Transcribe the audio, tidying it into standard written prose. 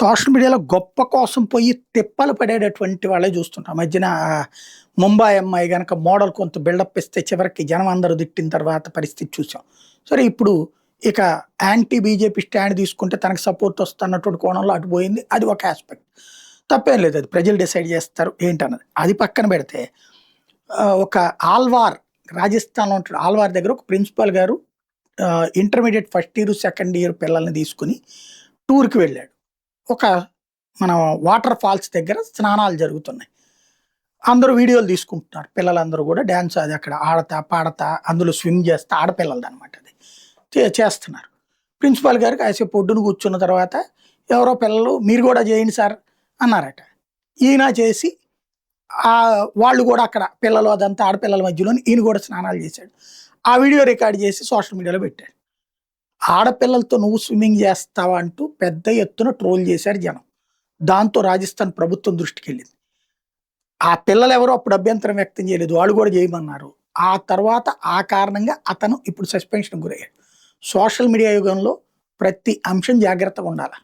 Social మీడియాలో గొప్ప కోసం పోయి తిప్పలు పడేటటువంటి వాళ్ళే చూస్తుంటాం. మధ్యన ముంబై అమ్మాయి గనక మోడల్ కొంత బిల్డప్ ఇస్తే చివరికి జనం అందరూ తిట్టిన తర్వాత పరిస్థితి చూసాం. సరే ఇప్పుడు ఇక యాంటీ బీజేపీ స్టాండ్ తీసుకుంటే తనకు సపోర్ట్ వస్తున్నటువంటి కోణంలో అటు పోయింది. అది ఒక ఆస్పెక్ట్. తప్పేం లేదు. అది ప్రజలు డిసైడ్ చేస్తారు ఏంటన్నది. అది పక్కన పెడితే ఒక ఆల్వార్ రాజస్థాన్‌లో ఉంటాడు. ఆల్వార్ దగ్గర ఒక ప్రిన్సిపల్ గారు intermediate first year, second year పిల్లల్ని తీసుకొని టూర్‌కి వెళ్ళాడు. ఒక మన వాటర్ ఫాల్స్ దగ్గర స్నానాలు జరుగుతున్నాయి. అందరూ వీడియోలు తీసుకుంటున్నారు. పిల్లలందరూ కూడా డాన్స్ అది అక్కడ ఆడతా, పాడతా, అందులో స్విమ్ చేస్తా ఆడపిల్లలదనమాట అది. చేస్తున్నారు. ప్రిన్సిపాల్ గారు కాసేపు ఒడ్డున కూర్చున్న తర్వాత ఎవరో పిల్లలు మీరు కూడా చేయండి సార్ అన్నారట. ఈయన చేసి వాళ్ళు కూడా అక్కడ పిల్లలు అదంతా ఆడపిల్లల మధ్యలో ఈయన కూడా స్నానాలు చేశాడు. ఆ వీడియో రికార్డ్ చేసి సోషల్ మీడియాలో పెట్టాడు. ఆడపిల్లలతో నువ్వు స్విమ్మింగ్ చేస్తావా అంటూ పెద్ద ఎత్తున ట్రోల్ చేశారు జనం. దాంతో రాజస్థాన్ ప్రభుత్వం దృష్టికి వెళ్ళింది. ఆ పిల్లలు ఎవరో అప్పుడు అభ్యంతరం వ్యక్తం చేయలేదు. వాళ్ళు కూడా చేయమన్నారు. ఆ తర్వాత ఆ కారణంగా అతను ఇప్పుడు సస్పెన్షన్‌కి గురయ్యాడు. సోషల్ మీడియా యుగంలో ప్రతి అంశం జాగ్రత్తగా ఉండాలి.